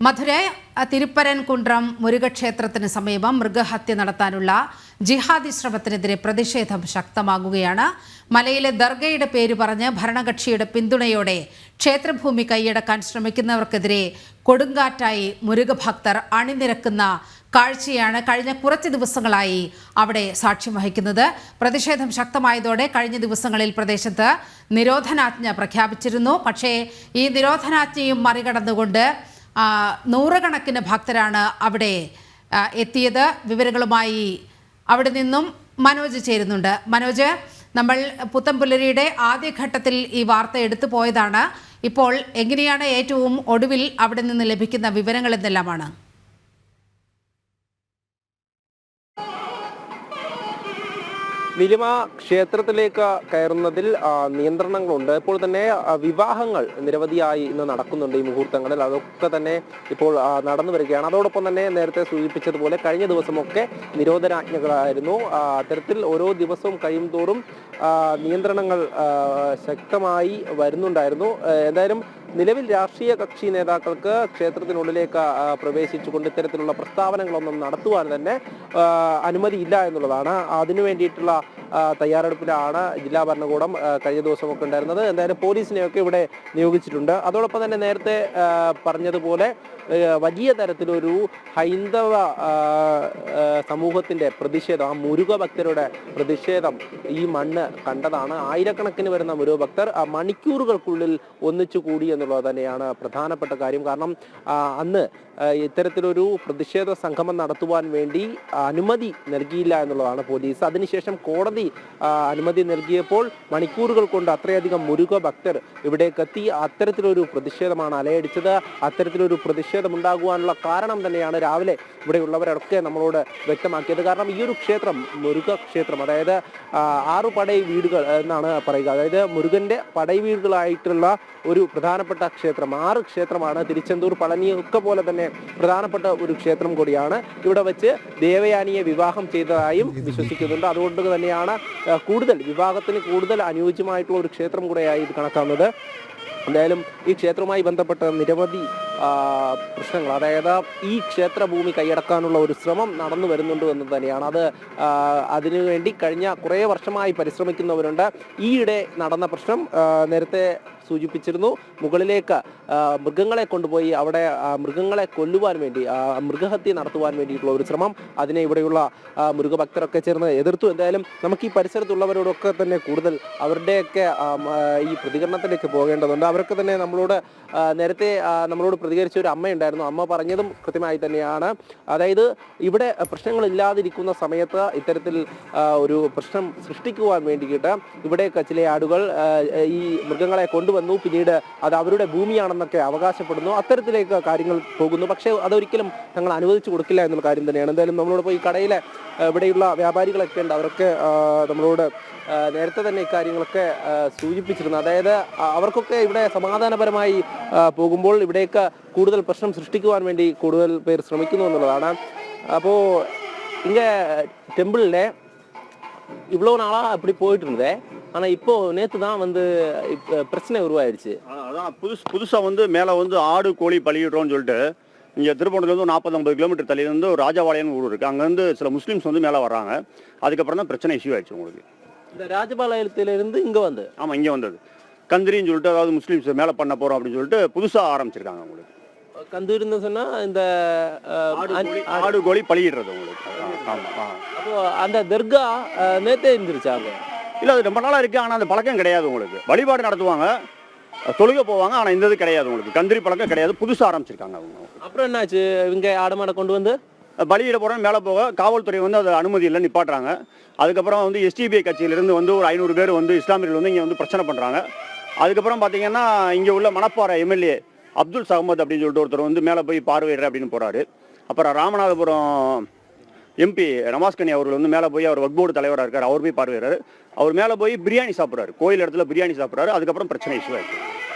മധുരൈ തിരുപ്പരൻകുണ്ട്രം മുരുകക്ഷേത്രത്തിന് സമീപം മൃഗഹത്യ നടത്താനുള്ള ജിഹാദി ശ്രമത്തിനെതിരെ പ്രതിഷേധം ശക്തമാകുകയാണ്. മലയിലെ ദർഗയുടെ പേര് പറഞ്ഞ് ഭരണകക്ഷിയുടെ പിന്തുണയോടെ ക്ഷേത്രഭൂമി കൈയടക്കാൻ ശ്രമിക്കുന്നവർക്കെതിരെ കൊടുങ്കാറ്റായി മുരുകഭക്തർ അണിനിരക്കുന്ന കാഴ്ചയാണ് കഴിഞ്ഞ കുറച്ച് ദിവസങ്ങളായി അവിടെ സാക്ഷ്യം വഹിക്കുന്നത്. പ്രതിഷേധം ശക്തമായതോടെ കഴിഞ്ഞ ദിവസങ്ങളിൽ പ്രദേശത്ത് നിരോധനാജ്ഞ പ്രഖ്യാപിച്ചിരുന്നു. പക്ഷേ ഈ നിരോധനാജ്ഞയും മറികടന്നുകൊണ്ട് നൂറുകണക്കിന് ഭക്തരാണ് അവിടെ എത്തിയത്. വിവരങ്ങളുമായി അവിടെ നിന്നും മനോജ് ചേരുന്നുണ്ട്. മനോജ്, നമ്മൾ പുത്തൻപുലരിയുടെ ആദ്യഘട്ടത്തിൽ ഈ വാർത്ത എടുത്തു പോയതാണ്. ഇപ്പോൾ എങ്ങനെയാണ് ഏറ്റവും ഒടുവിൽ അവിടെ നിന്ന് ലഭിക്കുന്ന വിവരങ്ങൾ എന്തെല്ലാമാണ്? നിലിമ, ക്ഷേത്രത്തിലേക്ക് കയറുന്നതിൽ നിയന്ത്രണങ്ങളുണ്ട്. ഇപ്പോൾ തന്നെ വിവാഹങ്ങൾ നിരവധിയായി ഇന്ന് നടക്കുന്നുണ്ട്. ഈ മുഹൂർത്തങ്ങളിൽ അതൊക്കെ തന്നെ ഇപ്പോൾ നടന്നു വരികയാണ്. അതോടൊപ്പം തന്നെ നേരത്തെ സൂചിപ്പിച്ചതുപോലെ കഴിഞ്ഞ ദിവസമൊക്കെ നിരോധനാജ്ഞകളായിരുന്നു. അത്തരത്തിൽ ഓരോ ദിവസവും കഴിയും തോറും നിയന്ത്രണങ്ങൾ ശക്തമായി വരുന്നുണ്ടായിരുന്നു. എന്തായാലും നിലവിൽ രാഷ്ട്രീയ കക്ഷി നേതാക്കൾക്ക് ക്ഷേത്രത്തിനുള്ളിലേക്ക് പ്രവേശിച്ചുകൊണ്ട് ഇത്തരത്തിലുള്ള പ്രസ്താവനകളൊന്നും നടത്തുവാൻ തന്നെ അനുമതിയില്ല എന്നുള്ളതാണ്. അതിനു വേണ്ടിയിട്ടുള്ള തയ്യാറെടുപ്പിലാണ് ജില്ലാ ഭരണകൂടം കഴിഞ്ഞ ദിവസമൊക്കെ ഉണ്ടായിരുന്നത്. എന്തായാലും പോലീസിനെയൊക്കെ ഇവിടെ നിയോഗിച്ചിട്ടുണ്ട്. അതോടൊപ്പം തന്നെ നേരത്തെ പറഞ്ഞതുപോലെ വലിയ തരത്തിലൊരു ഹൈന്ദവ സമൂഹത്തിന്റെ പ്രതിഷേധം, ആ മുരുക ഭക്തരുടെ പ്രതിഷേധം ഈ മണ്ണ് കണ്ടതാണ്. ആയിരക്കണക്കിന് വരുന്ന മുരുക ഭക്തർ മണിക്കൂറുകൾക്കുള്ളിൽ ഒന്നിച്ചു കൂടി എന്നുള്ളത് തന്നെയാണ് പ്രധാനപ്പെട്ട കാര്യം. കാരണം അന്ന് ഇത്തരത്തിലൊരു പ്രതിഷേധ സംഗമം നടത്തുവാൻ വേണ്ടി അനുമതി നൽകിയില്ല എന്നുള്ളതാണ് പോലീസ്. അതിനുശേഷം കോടതി അനുമതി നൽകിയപ്പോൾ മണിക്കൂറുകൾ കൊണ്ട് അത്രയധികം മുരുക ഭക്തർ ഇവിടേക്കെത്തി അത്തരത്തിലൊരു പ്രതിഷേധമാണ് അലയടിച്ചത്. അത്തരത്തിലൊരു പ്രതിഷേധം ഉണ്ടാകുവാനുള്ള കാരണം തന്നെയാണ് രാവിലെ ഇവിടെയുള്ളവരൊക്കെ നമ്മളോട് വ്യക്തമാക്കിയത്. കാരണം ഈ ഒരു ക്ഷേത്രം, മുരുക ക്ഷേത്രം, അതായത് 6 പടൈ വീടുകൾ എന്നാണ് പറയുക. അതായത് മുരുകന്റെ പടൈ വീടുകളായിട്ടുള്ള ഒരു പ്രധാനപ്പെട്ട ക്ഷേത്രം, 6 ക്ഷേത്രമാണ്. തിരുച്ചെന്തൂർ, പളനി ഒക്കെ പോലെ തന്നെ പ്രധാനപ്പെട്ട ഒരു ക്ഷേത്രം കൂടിയാണ്. ഇവിടെ വെച്ച് ദേവയാനിയെ വിവാഹം ചെയ്തതായും വിശ്വസിക്കുന്നുണ്ട്. അതുകൊണ്ട് തന്നെയാണ് വിവാഹത്തിന് കൂടുതൽ അനുയോജ്യമായിട്ടുള്ള ഒരു ക്ഷേത്രം കൂടെയായി ഇത് കണക്കാവുന്നത്. എന്തായാലും ഈ ക്ഷേത്രവുമായി ബന്ധപ്പെട്ട നിരവധി പ്രശ്നങ്ങൾ, അതായത് ഈ ക്ഷേത്രഭൂമി കൈയടക്കാനുള്ള ഒരു ശ്രമം നടന്നു വരുന്നുണ്ട് എന്ന് തന്നെയാണ്. അതിനുവേണ്ടി കഴിഞ്ഞ കുറേ വർഷമായി പരിശ്രമിക്കുന്നവരുണ്ട്. ഈയിടെ നടന്ന പ്രശ്നം നേരത്തെ സൂചിപ്പിച്ചിരുന്നു. മുകളിലേക്ക് മൃഗങ്ങളെ കൊണ്ടുപോയി അവിടെ മൃഗങ്ങളെ കൊല്ലുവാൻ വേണ്ടി, മൃഗഹത്യ നടത്തുവാൻ വേണ്ടിയിട്ടുള്ള ഒരു ശ്രമം, അതിനെ ഇവിടെയുള്ള മൃഗഭക്തരൊക്കെ ചേർന്ന് എതിർത്തു. എന്തായാലും നമുക്ക് ഈ പരിസരത്തുള്ളവരോടൊക്കെ തന്നെ കൂടുതൽ അവരുടെയൊക്കെ ഈ പ്രതികരണത്തിലേക്ക് പോകേണ്ടതുണ്ട്. അവരൊക്കെ തന്നെ നേരത്തെ നമ്മളോട് പ്രതികരിച്ച ഒരു അമ്മയുണ്ടായിരുന്നു. അമ്മ പറഞ്ഞതും കൃത്യമായി തന്നെയാണ്. അതായത് ഇവിടെ പ്രശ്നങ്ങൾ ഇല്ലാതിരിക്കുന്ന സമയത്ത് ഇത്തരത്തിൽ ഒരു പ്രശ്നം സൃഷ്ടിക്കുവാൻ വേണ്ടിയിട്ട് ഇവിടെയൊക്കെ ചില ആളുകൾ ഈ മൃഗങ്ങളെ കൊണ്ടുവന്നു, പിന്നീട് അത് അവരുടെ ഭൂമിയാണെന്നൊക്കെ അവകാശപ്പെടുന്നു. അത്തരത്തിലേക്ക് കാര്യങ്ങൾ പോകുന്നു. പക്ഷേ അതൊരിക്കലും ഞങ്ങൾ അനുവദിച്ചു കൊടുക്കില്ല എന്നുള്ള കാര്യം തന്നെയാണ്. എന്തായാലും നമ്മളോട് പോയി കടയിലെ ഇവിടെയുള്ള വ്യാപാരികളൊക്കെ ഉണ്ട്. അവരൊക്കെ നമ്മളോട് നേരത്തെ തന്നെ ഇക്കാര്യങ്ങളൊക്കെ സൂചിപ്പിച്ചിരുന്നു. അതായത് അവർക്കൊക്കെ ഇവിടെ സമാധാനപരമായി പോകുമ്പോൾ ഇവിടേക്ക് കൂടുതൽ പ്രശ്നം സൃഷ്ടിക്കുവാൻ വേണ്ടി കൂടുതൽ പേർ ശ്രമിക്കുന്നു എന്നുള്ളതാണ്. അപ്പോൾ இங்கே டெம்பிளில் இவ்வளோ நாளாக அப்படி போயிட்டு இருந்தேன். ஆனால் இப்போ நேற்று தான் பிரச்சனை உருவாயிடுச்சு. அதான் புதுசாக மேலே ஆடு கோழி பலியிடுறோன்னு சொல்லிட்டு இங்கே திருப்பணத்துலேருந்து 40-50 கிலோமீட்டர் தள்ளி ஒரு ராஜபாளையம் ஊர் இருக்குது. அங்கேருந்து சில முஸ்லீம்ஸ் மேலே வர்றாங்க. அதுக்கப்புறம் தான் பிரச்சனை இஷ்யூ ஆயிடுச்சு உங்களுக்கு. இந்த ராஜபாளையத்திலிருந்து இங்கே ஆமாம், இங்கே வந்தது கந்திரின்னு சொல்லிட்டு, அதாவது முஸ்லீம்ஸ் மேலே பண்ண போகிறோம் அப்படின்னு சொல்லிட்டு புதுசாக ஆரம்பிச்சிருக்காங்க உங்களுக்கு. கந்தூரின்னு சொன்னா இந்த ஆடு கோழி பலியிடுறது உங்களுக்கு. அப்போ அந்த தர்கா நேத்தே இருந்துருச்சாங்க? இல்லை, அது ரொம்ப நாளாக இருக்குது. ஆனால் அந்த பழக்கம் கிடையாது உங்களுக்கு. வழிபாடு நடத்துவாங்க, தொழுகை போவாங்க, ஆனால் இந்த இது கிடையாது உங்களுக்கு. கந்திரி பழக்கம் கிடையாது, புதுசாக ஆரம்பிச்சிருக்காங்க அவங்க. அப்புறம் என்னாச்சு? இவங்க ஆடு மாடை கொண்டு பலியிட போகிறோம், மேலே போக காவல்துறை அது அனுமதி இல்லை, நிப்பாட்டுறாங்க. அதுக்கப்புறம் எஸ்டிபிஐ கட்சியிலிருந்து ஒரு 500 பேர் இஸ்லாமியர்கள் இங்கே பிரச்சனை பண்ணுறாங்க. அதுக்கப்புறம் பார்த்தீங்கன்னா இங்கே உள்ள மணப்பாறை எம்எல்ஏ அப்துல் சஹமத் அப்படின்னு சொல்லிட்டு ஒருத்தர் மேலே போய் பார்வையிடுற அப்படின்னு போகிறாரு. அப்புறம் ராமநாதபுரம் எம்பி நவாஸ்கனி அவர்கள் மேலே போய், அவர் வக்போர்டு தலைவராக இருக்கார், அவர் போய் பார்வையிடுறாரு. அவர் மேலே போய் பிரியாணி சாப்பிட்றாரு, கோயில் இடத்துல பிரியாணி சாப்பிட்றாரு. அதுக்கப்புறம் பிரச்சனை இஷ்யூ ஆயிடுச்சு.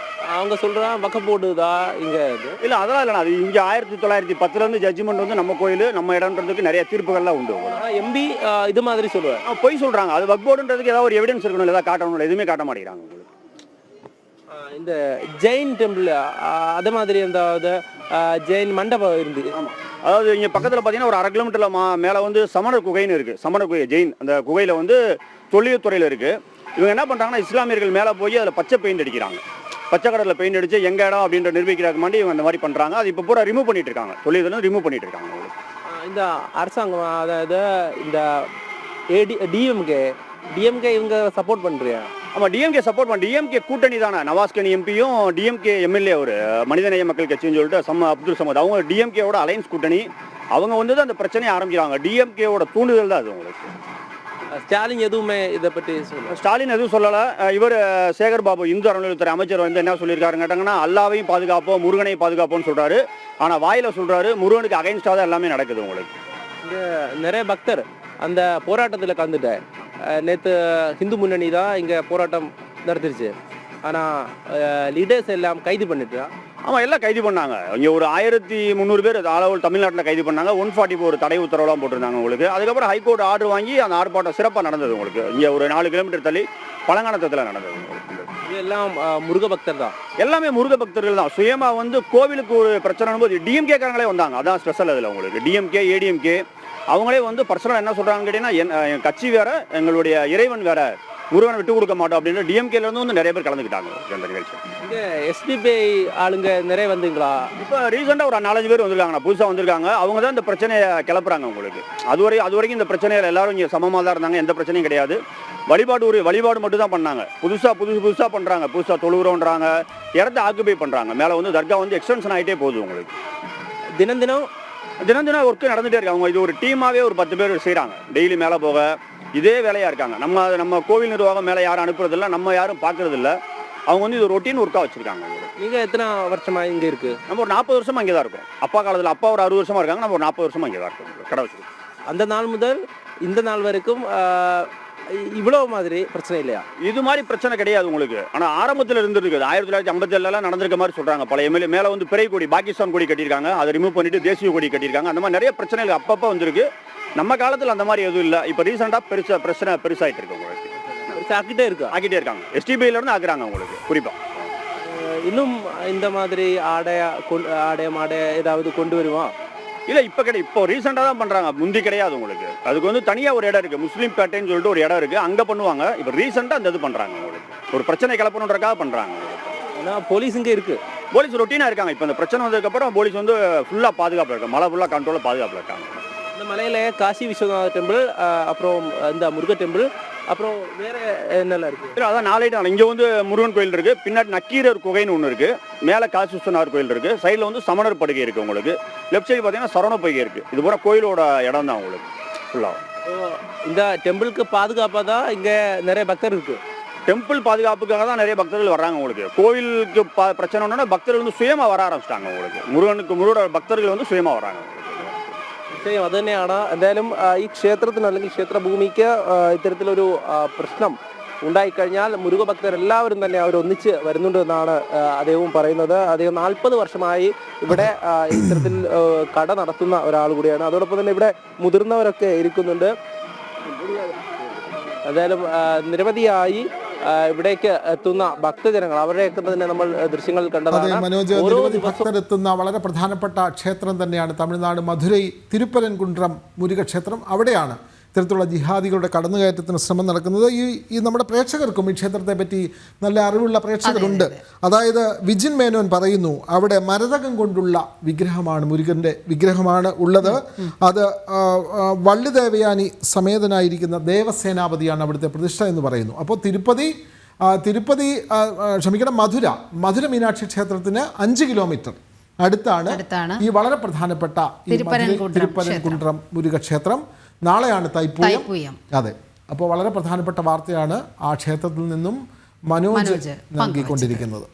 அவங்க சொல்கிறான் வக்போர்டு தான் இங்கே. இல்லை, அதெல்லாம் இல்லைண்ணா. அது இங்கே 1910 ஜட்ஜ்மெண்ட் நம்ம கோயில் நம்ம இடம்ன்றதுக்கு நிறைய தீர்ப்புகள்லாம் உண்டு. எம்பி இது மாதிரி சொல்லுவார், பொய் சொல்கிறாங்க. அது வக்போர்டுன்றதுக்கு ஏதாவது ஒரு எவிடன்ஸ் இருக்கணும், ஏதாவது காட்டணும், எதுவுமே காட்ட மாட்டேங்கிறாங்க உங்களுக்கு. இந்த ஜெயின் டெம்பிள் அது மாதிரி எந்தாவது ஜெயின் மண்டபம் இருந்து. அதாவது இங்கே பக்கத்தில் பார்த்தீங்கன்னா ஒரு 1/2 கிலோமீட்டரில் மேலே வந்து சமணர் குகைன்னு இருக்குது. சமணர் குகை ஜெயின் அந்த குகையில் வந்து தொழில்துறையில் இருக்குது. இவங்க என்ன பண்ணுறாங்கன்னா இஸ்லாமியர்கள் மேலே போய் அதில் பச்சை பெயிண்ட் அடிக்கிறாங்க. பச்சை கடலில் பெயிண்ட் அடித்து எங்கள் இடம் அப்படின்ற நிரூபிக்கிறதுக்கு முன்னாடி இவங்க அந்த மாதிரி பண்ணுறாங்க. அது இப்போ பூரா ரிமூவ் பண்ணிட்டு இருக்காங்க. தொழில் ரிமூவ் பண்ணிட்டு இருக்காங்க. இந்த அரசாங்கம் அதாவது இந்த டிஎம்கே இவங்க சப்போர்ட் பண்ணுறியா? ஆமாம், டிஎம்கே சப்போர்ட் பண்ண டிஎம்கே கூட்டணி தானே. நவாஸ்கனி எம்பியும் டிஎம்கே எம்எல்ஏ ஒரு மனிதநேய மக்கள் கட்சின்னு சொல்லிட்டு அப்துல் சமத் அவங்க டிஎம்கேவோட அலையன்ஸ் கூட்டணி. அவங்க வந்து தான் அந்த பிரச்சனையை ஆரம்பிக்கிறாங்க. டிஎம்கேவோட தூண்டுதல் தான் அது உங்களுக்கு. ஸ்டாலின் எதுவுமே இதை பற்றி ஸ்டாலின் எதுவும் சொல்லலை. இவர் சேகர் பாபு இந்து அறநிலையத்துறை அமைச்சர் வந்து என்ன சொல்லியிருக்காருன்னு கேட்டாங்கன்னா அல்லாவையும் பாதுகாப்போம் முருகனையும் பாதுகாப்போம்னு சொல்கிறாரு. ஆனால் வாயில் சொல்கிறாரு முருகனுக்கு அகைன்ஸ்டாக தான் எல்லாமே நடக்குது உங்களுக்கு. இங்கே நிறைய பக்தர் அந்த போராட்டத்தில் கலந்துட்டேன். நேற்று ஹிந்து முன்னணி தான் இங்கே போராட்டம் நடத்திருச்சு. ஆனால் லீடர்ஸ் எல்லாம் கைது பண்ணிட்டா. ஆமாம், எல்லாம் கைது பண்ணாங்க. இங்கே ஒரு 1300 பேர் அளவில் தமிழ்நாட்டில் கைது பண்ணாங்க. 144 தடை உத்தரவுலாம் போட்டிருந்தாங்க உங்களுக்கு. அதுக்கப்புறம் ஹைகோர்ட் ஆர்டர் வாங்கி அந்த ஆர்ப்பாட்டம் சிறப்பாக நடந்தது உங்களுக்கு. இங்கே ஒரு 4 கிலோமீட்டர் தள்ளி பழங்கானத்தில் நடந்தது உங்களுக்கு. இதெல்லாம் முருக பக்தர் தான், எல்லாமே முருக பக்தர்கள் தான். சுயமாக வந்து கோவிலுக்கு ஒரு பிரச்சனை போது டிஎம்கே காரங்களே வந்தாங்க. அதான் ஸ்பெஷல் அதில் உங்களுக்கு. டிஎம்கே ஏடிஎம்கே அவங்களே வந்து பர்சனலாக என்ன சொல்கிறாங்கன்னு கேட்டிங்கன்னா என் கட்சி வேறு எங்களுடைய இறைவன் வேறு, முருகனை விட்டு கொடுக்க மாட்டோம் அப்படின்னு டிஎம்கேலேருந்து வந்து நிறைய பேர் கலந்துக்கிட்டாங்க அந்த நிகழ்ச்சி. இங்கே எஸ்டிபிஐ ஆளுங்க நிறைய வந்துங்களா? இப்போ ரீசெண்டாக ஒரு 4-5 பேர் வந்திருக்காங்க, புதுசாக வந்திருக்காங்க. அவங்க தான் இந்த பிரச்சனையை கிளப்புறாங்க உங்களுக்கு. அது வரைக்கும் இந்த பிரச்சனையில் எல்லாரும் இங்கே சமமாக தான் இருந்தாங்க. எந்த பிரச்சனையும் கிடையாது. வழிபாடு மட்டும் தான் பண்ணாங்க. புதுசாக பண்ணுறாங்க. புதுசாக தொழுகிறோன்றாங்க, இடத்த ஆக்குபை பண்ணுறாங்க. மேலே வந்து தர்கா வந்து எக்ஸ்டென்ஷன் ஆகிட்டே போகுது உங்களுக்கு. தினம் ஒர்க்கு நடந்துகிட்டே இருக்கு. அவங்க இது ஒரு டீமாகவே ஒரு 10 பேர் செய்கிறாங்க. டெய்லி மேலே போக இதே வேலையாக இருக்காங்க. நம்ம கோவில் நிர்வாகம் மேலே யாரும் அனுப்புறதில்ல, நம்ம யாரும் பார்க்குறதில்ல. அவங்க வந்து இது ரொட்டீன் ஒர்க்காக வச்சுருக்காங்க. நீங்கள் எத்தனை வருஷமாக இங்கே இருக்குது? நம்ம ஒரு 40 வருஷமாக இங்கே தான் இருக்கோம். அப்பா காலத்தில் அப்பா ஒரு 60 வருஷமாக இருக்காங்க. நம்ம ஒரு 40 வருஷமாக இங்கே தான் இருக்கோம் கடை வச்சுருக்கோம். அந்த நாள் முதல் இந்த நாள் வரைக்கும் இவ்வளோ மாதிரி பிரச்சனை இல்லையா? இது மாதிரி பிரச்சனை கிடையாது உங்களுக்கு. ஆனால் ஆரம்பத்தில் இருந்திருக்கு. 1957 நடந்திருக்க மாதிரி சொல்கிறாங்க. பல எம்எல்ஏ மேலே வந்து பிறை கொடி பாகிஸ்தான் கொடி கட்டியிருக்காங்க. அதை ரிமூவ் பண்ணிட்டு தேசிய கொடி கட்டியிருக்காங்க. அந்த மாதிரி நிறைய பிரச்சனைகள் அப்பப்போ வந்திருக்கு. நம்ம காலத்தில் அந்த மாதிரி எதுவும் இல்லை. இப்போ ரீசெண்டாக பிரச்சனை பெருசாகிட்டு இருக்கு உங்களுக்கு. ஆக்கிட்டே இருக்காங்க. எஸ்டிபிஐலேருந்து ஆக்குறாங்க உங்களுக்கு. குறிப்பாக இன்னும் இந்த மாதிரி ஆடை ஏதாவது கொண்டு வருவான் இல்லை. இப்போ ரீசெண்டாக தான் பண்ணுறாங்க. முந்தி கிடையாது உங்களுக்கு. அதுக்கு வந்து தனியாக ஒரு இடம் இருக்குது, முஸ்லீம் பேட்டைன்னு சொல்லிட்டு ஒரு இடம் இருக்குது. அங்கே பண்ணுவாங்க. இப்போ ரீசெண்டாக அந்த இது பண்ணுறாங்க உங்களுக்கு. ஒரு பிரச்சனை கிளப்பணுன்றக்காக பண்ணுறாங்க. ஏன்னா போலீஸ் இங்கே இருக்குது. போலீஸ் ரொட்டீனாக இருக்காங்க. இப்போ இந்த பிரச்சனை வந்ததுக்கப்புறம் போலீஸ் வந்து ஃபுல்லாக பாதுகாப்பில் இருக்காங்க. மழை ஃபுல்லாக கண்ட்ரோலில் பாதுகாப்பில் இருக்காங்க. இந்த மலையில் காசி விஸ்வநாத டெம்பிள், அப்புறம் இந்த முருக டெம்பிள், அப்புறம் வேறு என்னெல்லாம் இருக்குது? அதான் 4 ஐட்டம். இங்கே வந்து முருகன் கோயில் இருக்குது. பின்னாடி நக்கீரர் குகைன்னு ஒன்று இருக்குது. மேலே காசி விஸ்வநாதர் கோயில் இருக்குது. சைடில் வந்து சமணர் படுகை இருக்குது உங்களுக்கு. லெஃப்ட் சைடு பார்த்தீங்கன்னா சரவண படுகை இருக்குது. இது பூரா கோயிலோட இடம் தான் உங்களுக்கு ஃபுல்லாக. இந்த டெம்பிளுக்கு பாதுகாப்பாக தான் இங்கே நிறைய பக்தர் இருக்குது. டெம்பிள் பாதுகாப்புக்காக தான் நிறைய பக்தர்கள் வர்றாங்க உங்களுக்கு. கோவிலுக்கு பிரச்சனை ஒன்றுனா பக்தர்கள் வந்து சுயமாக வர ஆரம்பிச்சிட்டாங்க உங்களுக்கு. മുരുകൻ ഭക്തர்கள் வந்து சுயமாக வராங்க. നിശ്ചയം അത് തന്നെയാണ്. എന്തായാലും ഈ ക്ഷേത്രത്തിന് അല്ലെങ്കിൽ ക്ഷേത്രഭൂമിക്ക് ഇത്തരത്തിലൊരു പ്രശ്നം ഉണ്ടായിക്കഴിഞ്ഞാൽ മുരുക ഭക്തരെല്ലാവരും തന്നെ അവർ ഒന്നിച്ച് വരുന്നുണ്ട് എന്നാണ് അദ്ദേഹവും പറയുന്നത്. അദ്ദേഹം 40 വർഷമായി ഇവിടെ ഇത്തരത്തിൽ കട നടത്തുന്ന ഒരാൾ കൂടിയാണ്. അതോടൊപ്പം തന്നെ ഇവിടെ മുതിർന്നവരൊക്കെ ഇരിക്കുന്നുണ്ട്. എന്തായാലും നിരവധിയായി ഇവിടേക്ക് എത്തുന്ന ഭക്തജനങ്ങൾ അവരുടെയൊക്കെ തന്നെ നമ്മൾ ദൃശ്യങ്ങൾ കണ്ടതാണ്. മനോജ്, നിരവധി ഭക്തരെത്തുന്ന വളരെ പ്രധാനപ്പെട്ട ക്ഷേത്രം തന്നെയാണ് തമിഴ്നാട് മധുരൈ തിരുപ്പരൻകുണ്ട്രം മുരുകക്ഷേത്രം. അവിടെയാണ് ഇത്തരത്തിലുള്ള ജിഹാദികളുടെ കടന്നുകയറ്റത്തിന് ശ്രമം നടക്കുന്നത്. ഈ നമ്മുടെ പ്രേക്ഷകർക്കും ഈ ക്ഷേത്രത്തെ പറ്റി നല്ല അറിവുള്ള പ്രേക്ഷകരുണ്ട്. അതായത് വിജിൻ മേനോൻ പറയുന്നു അവിടെ മരതകം കൊണ്ടുള്ള വിഗ്രഹമാണ്, മുരുകൻ്റെ വിഗ്രഹമാണ് ഉള്ളത്. അത് വള്ളിദേവയാനി സമേതനായിരിക്കുന്ന ദേവസേനാപതിയാണ് അവിടുത്തെ പ്രതിഷ്ഠ എന്ന് പറയുന്നു. അപ്പോൾ തിരുപ്പതി മധുര മീനാക്ഷി ക്ഷേത്രത്തിന് 5 കിലോമീറ്റർ അടുത്താണ് ഈ വളരെ പ്രധാനപ്പെട്ട തിരുപ്പരൻകുണ്ട്രം മുരുകക്ഷേത്രം. നാളെയാണ് തൈപ്പൂയം. അതെ, അപ്പോൾ വളരെ പ്രധാനപ്പെട്ട വാർത്തയാണ് ആ ക്ഷേത്രത്തിൽ നിന്നും മനോജ് നൽകിക്കൊണ്ടിരിക്കുന്നത്.